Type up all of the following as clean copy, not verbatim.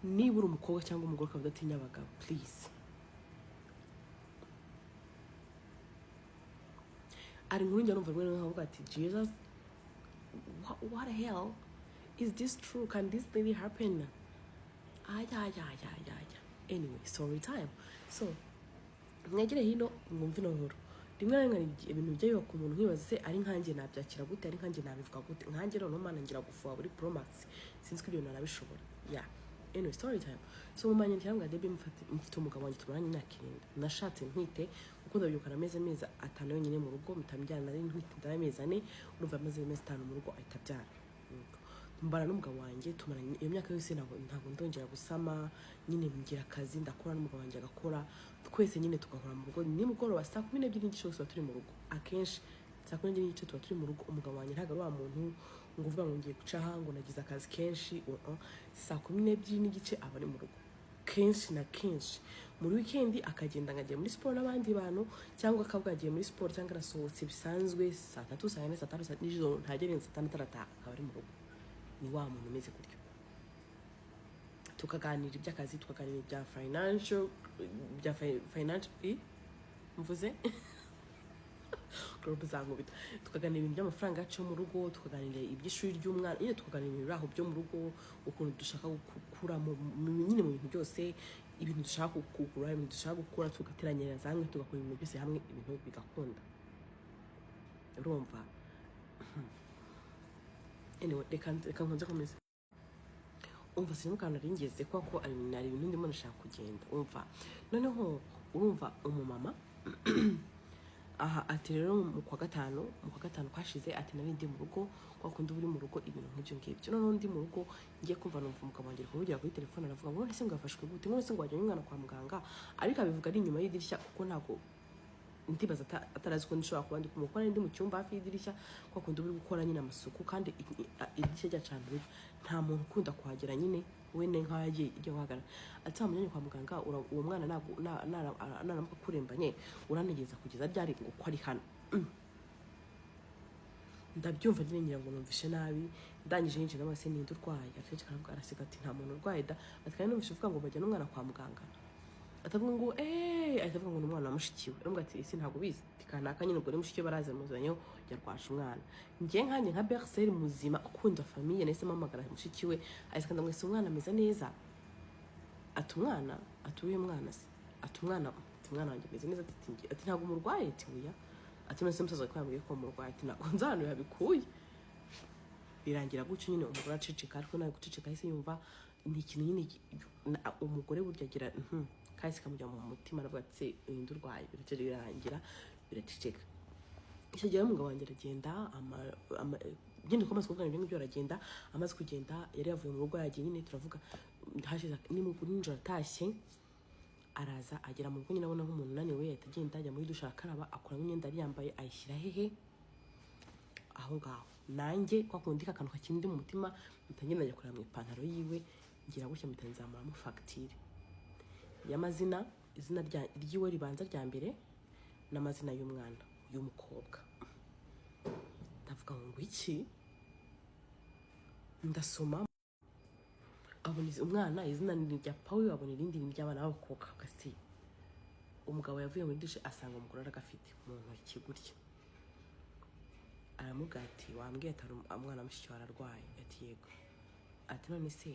nibura umukobwa cyangwa umugore akaba adatinya abagabo please. Ari nkuru njya numva rimwe nkavuga ati Jesus, what the hell is this true? Can this really happen? Anyway, story time. So mwegere hino mwumve no nkuru. Rimwe na rimwe ibintu byayo ku muntu nkibaza se ari nkanjye nabyakira gute, ari nkanjye nabivuga gute, nkanjye rero Mana ngira gufuha buri Pro Max sinzi ko ibyo narabishobora. Anyway, story time. So mumanye ntiyango Debbie mfite umugabo wanjye tumaranye imyaka 7 nashatse ntwite kuko ndabyukana ameze atanu yonyine mu rugo mutambyana nari ntwite ndameze 4 urumva ameze 5 mu rugo ahitabyara. Mbara n'umugabo wanjye tumaranye iyo myaka yose ntabwo ndongera gusama, nyine ngira akazi ndakora n'umugabo wanjye agakora, twese nyine tugahora mu rugo ni mugoroba saa 12 n'igice cyose turi mu rugo. Akenshi saa 12 n'igice tuba turi mu rugo, umugabo wanjye ntago ari wa muntu ngo uvuga ngo ngiye guca hango nagize akazi kenshi. Saa 12 n'igice aba ari mu rugo kenshi na kenshi. Muri weekend akagenda ngagiye muri sport n'abandi bantu, cyangwa akabwagiye muri sport cyangwa arasohotse bisanzwe saa 3 saa 4 saa 5 nijoro ntagerenza saa 6 akaba ari mu rugo. Ni wa muntu umeze gutyo. Tukaganira iby'akazi, tukaganira ibya financial mvuze group zangubita, tukaganira ibintu by'amafaranga yacu mu rugo, tukaganira iby'ishuri ry'umwana, nyine tukaganira ibiraho byo mu rugo, ukuntu dushaka gukura nyine mu bintu byose, ibintu dushaka kugura, ibintu dushaka gukora, tugateranyira zamwe tugakora ibintu byose hamwe, ibintu bigakunda. Urumva? Anyway, reka nkonze komeza. Umva sinumukana ringeze ko ari ibintu ndimo nashaka kugenda. Umva noneho urumva umumama aha ati rero mu kwa gatanu kwashize ati nari ndi mu rugo kwa kundi uri mu rugo ibintu nk'ibyo ngibyo. Noneho ndi mu rugo ngiye kumva numva umugabo wanjye kuvugira kuri telefone aravuga ngo none se ngo yafashwe gute, none se ngo wajyanye umwana kwa muganga, ariko abivuga ari inyuma y'idirishya kuko ntago ndibaza atarazi ko ndishobora kuba ndi kumukora ndi mu cyumba hafi y'idirishya kwa kundi uri gukora nyine amasuku, kandi idirishya ryacana nta muntu ukunda kuhagera nyine we ne nkagiye ijya guhagarara. Atamunyanye kwa muganga uwo mwana naramuka kurembanye uranegeza kugeza ryari ngo ko ari hano. Ndabyumva nyine ngira ngo numvishe nabi, ndangije nyinje n'amase ninde urwaye, akenshi karavuga araseka ati nta muntu urwaye da, atkanye numvishe uvuga ngo bajya n'umwana kwa muganga. Atavuga ngo atavuga ngo umwana wamushikiwe, arambwa ati isi ntago bizi tikanaka nyine ubwo ni mushikiwe baraze muzanyo yarwasha umwana. Ngiye nkanye nka berceur muzima ukunda famille nese mamagara mushikiwe ayiskanda mwese umwana ameze neza. Atumwana atuye umwana se atumwana wanjye ameze neza ati ntago umurwaye ati uya ati nese musaza kwambwiye ko umurwaye ati ntago nzano yabikuye. Birangira gucyo nyine umugore aceceka, ariko nawe guceceka ise yumva ni ikintu nyine umugore burya agira kasi kamujya mu mutima aravuga ati uyu urwaye birangira biraceceka. Icyo gihe umugabo wanjye aragenda nyine ko amaze kuvugana ibyo aragenda, amaze kugenda yari yavuye mu rugo yagiye nyine turavuga hashize ni mu nijoro atashye araza agera mu rugo nyine abona nk'umuntu unaniwe yahita agenda ajya muri dushe akaraba akora imyenda yari yambaye ayishyira hehe aho ngaho. Nanjye kwa kundi kakantu kakindi mu mutima mutangenda ajya kureba mu ipantaro yiwe, ngira gutya mutanzamura mu facture y'amazina, izina ry'iwe ribanza rya mbere n'amazina y'umwana y'umukobwa. Ndavuga ngo iki, ndasoma abona umwana izina ni rya Paul, abona irindi ni ry'abana b'abakobwa gasi. Umugabo yavuye muri dushe asanga umugore aragafite mu ntoki gutya, aramubwira ati wambwiye atari umwana mushiki wararwaye, ati yego. Ati none se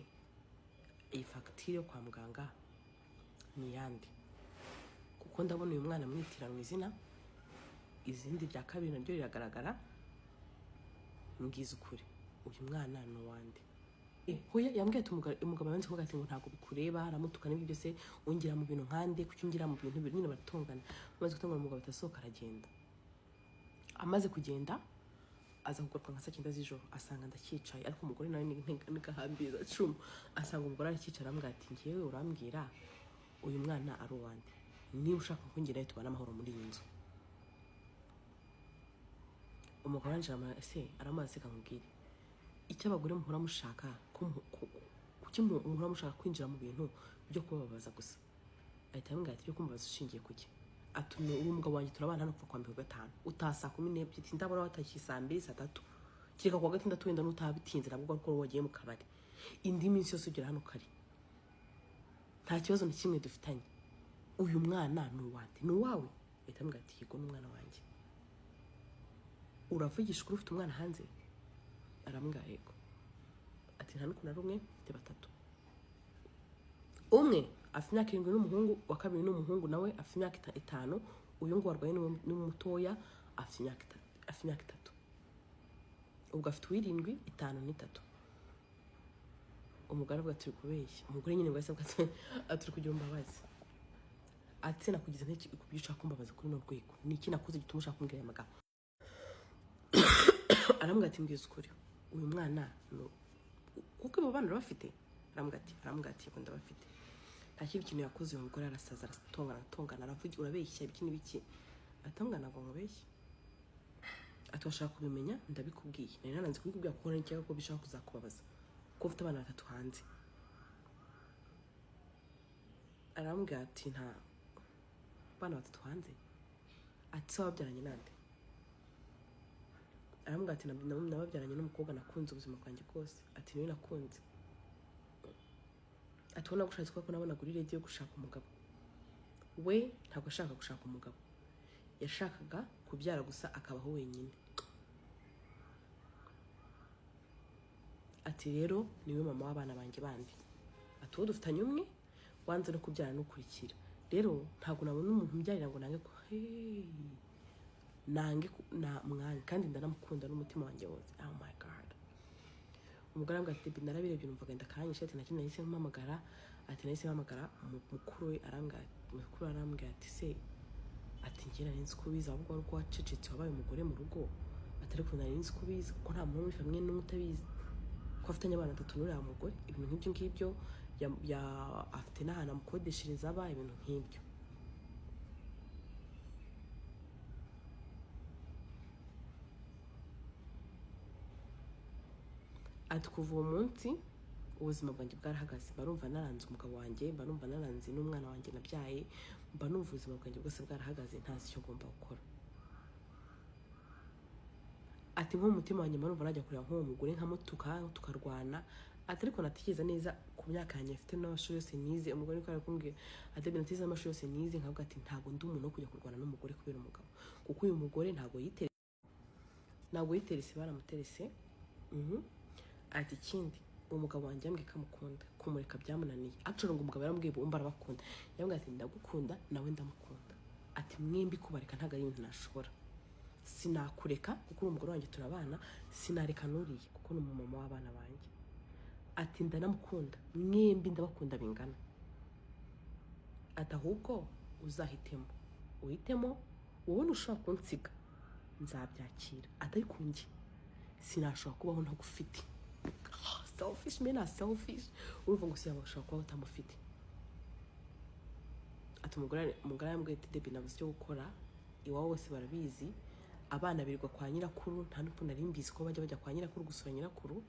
iyi facture yo kwa muganga ni yandi, kuko ndabona uyu mwana mwitiranwa izina, izindi rya kabiri naryo riragaragara, mbwiza ukuri uyu mwana ni uwande. Hoya yambwiye ati umugabo yanze kuvuga ati ngo ntago bikureba, aramutuka n'ibyo byose ongera mu bintu nkande kuki ungira mu bintu nyine baratongana. Amaze gutongana umugabo atasohoka aragenda, amaze kugenda aza kugaruka nka saa 9 z'ijoro asanga ndakicaye, ariko umugore nawe nigahambira cuma asanga umugore arakicara amubwira ati ngiyewe urambwira uyu mwana ari uwande, niba ushaka kungira tubana amahoro muri iyi nzu. Umugore anjama ese aramaze kamubwira icyo abagore muhora mushaka kuki muhora mushaka kwinjira mu bintu byo kubabaza gusa. Ahita ambwira ati byo kumbabaza ushingiye kuki. Atume uwo mugabo wanjye turabana hano kuva kwa 5 utasa 12 ndabona watashye saa 2 saa 3 kireka kwa 6 wenda nutabitinze nabwo ko wagiye mu kabari indi minsi yose ugira hano kari. nta kibazo na kimwe dufitanye, uyu mwana ni uwande, ni uwawe? Ahita ambwira ati yego n'umwana wanjye. Uravugisha ukuri ufite umwana hanze? Arambwira yego. Ati nta n'ukuntu ari umwe, mfite batatu. Umwe afite imyaka 7 n'umuhungu, wa kabiri n'umuhungu nawe afite imyaka 5, uyu ngo warwaye ni mutoya afite imyaka 3. Ubwo afite 7, 5 n'itatu. Umugore avuga turi kubeshya. Umugore nyine ngo asabwa aturi kugira umbabazi. Ati nakugize ntiki kubyuca kumbabaza kuri no rwego. Niki nakoze gituma ushaka kumbwira amagambo? Arambwira ati mbwiza ukuri. Uyu mwana no kuko abo bana bafite. Arambwira ati ko ndabafite. Nta kintu yakoze uyu mugore arasaza aratongana aravuga urabeshya ibiki n'ibiki. Atangana ngo mubeshye. Atashaka kubimenya ndabikubwiye. Nari nananze kubikubwira kuko nari cyangwa ko bishaka kuzakubabaza. Ko ufite abana 3 hanze. Arambwira ati nta bana 3 hanze. Ati sawa byaranye nande? Arambwira ati nababyaranye n'umukobwa nakunze ubuzima bwanjye bwose. Ati niwe nakunze. Ati wona gushatse ko nabona kuri radio gushaka umugabo. We ntabwo ashaka gushaka umugabo. Yashakaga kubyara gusa akabaho wenyine. Ati rero niwe mama w'abana banjye bandi. Ati uwo dufitanye umwe wanze no kubyara no kurikira. Rero ntabwo nabona umuntu mbyarira ngo nange ko nange na mwana kandi ndanamukunda n'umutima wanjye wose. Oh my god. Umugore ambwira ati narabirebye numvaga ndakanyisha ati nakindi nahise mpamagara. Ati nahise mpamagara mukuru we arambwira ati se ati ngera nzi ko biza ahubwo ari ko wacecetse wabaye umugore mu rugo. Atari ko nari nzi ko biza kuko nta muntu w'ifamwe n'umutabizi ko afitanye abana 3 n'uriya mugore. Ibintu nk'ibyo ya afite n'ahantu amukodeshereza aba ibintu nk'ibyo. Ati kuva uwo munsi ubuzima bwanjye bwarahagaze. Barumva naranze umugabo wanjye, barumva naranze n'umwana wanjye nabyaye, mba numva ubuzima bwanjye bwose bwarahagaze ntazi icyo ngomba gukora. Ati nko mutima wanjye barumva najya kureba nk'uwo mugore nkamutuka tukarwana. Ati ariko natigeze neza ku myaka yanjye afite n'amashuri yose nize. Umugore ko arakumbwiye ati natize amashuri yose nize nkavuga ati ntago ndi umuntu wo kujya kurwana n'umugore kubera umugabo kuko uyu mugore ntago yiterese baramuterese. Ati ikindi umugabo wanjye yambwiye kamukunda kumureka byamunaniye. Actually ngo umugabo yarambwiye bomba arabakunda. Yambwiye ati ndagukunda nawe ndamukunda. Ati mwembi kubareka ntago ari ibintu nashobora. Sinakureka kuko umugore wanjye turabana, sinareka nuriye kuko ni umumama w'abana banjye. Ati ndanamukunda mwembi ndabakunda bingana. Ati ahubwo uzahitemo uhitemo wowe nushaka kunsiga nzabyakira. Atari kunjye sinashobora kubaho ntagufite. Selfish mena selfish. Urumva ngo siyabashaka kuba utamufite. Ati umugore yambwiye ati Debbie nabuze cyo gukora iwawe wose barabizi. Abana birirwa kwa nyirakuru nta n'uko nari mbizi ko bajya kwa nyirakuru gusura nyirakuru.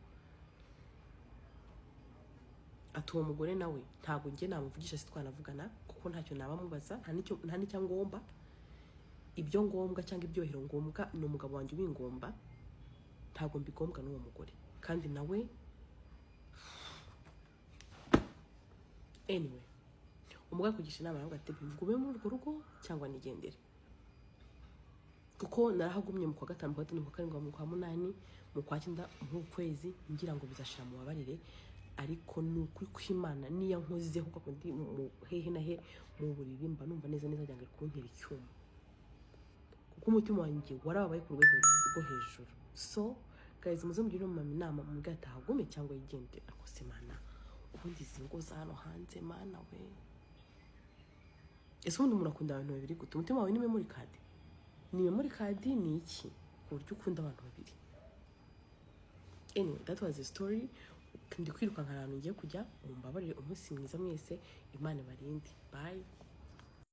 Ati uwo mugore nawe ntabwo nge namuvugisha sitwanavugana kuko ntacyo nabamubaza nta n'icyo ngomba. Ibyo ngombwa cyangwa ibyohero ngombwa ni umugabo wanjye ubingomba. Ntabwo mbigombwa n'uwo mugore kandi nawe. Anyway umugabo kugisha inama aravuga ati ngume muri urwo rugo cyangwa nigendere kuko narahagumye mu kwa 5 mu kwa 6 mu kwa 7 mu kwa 8 mu kwa 9 mu kwezi ngira ngo bizashira mu babarire. Ariko nukuri kw'Imana niya nkozizeho kuko ndi mu hehe na he mu buriri mba numva neza cyangwa kuntera icyuma kuko umutima wanjye warabaye ku rwego rwo hejuru. So guys muze mugire mu inama mu gatahagume cyangwa yigende akose mana ubundi zingo za hano hanze mana we. Ese ubundi umuntu akunda abantu babiri gute? Umutima wawe ni memory card? Ni memory card ni iki ku buryo ukunda abantu babiri? Anyway that was the story. Ndi kwiruka nkarantu ngiye kujya mumbabarire umunsi mwiza mwese. Imana barinde. Bye.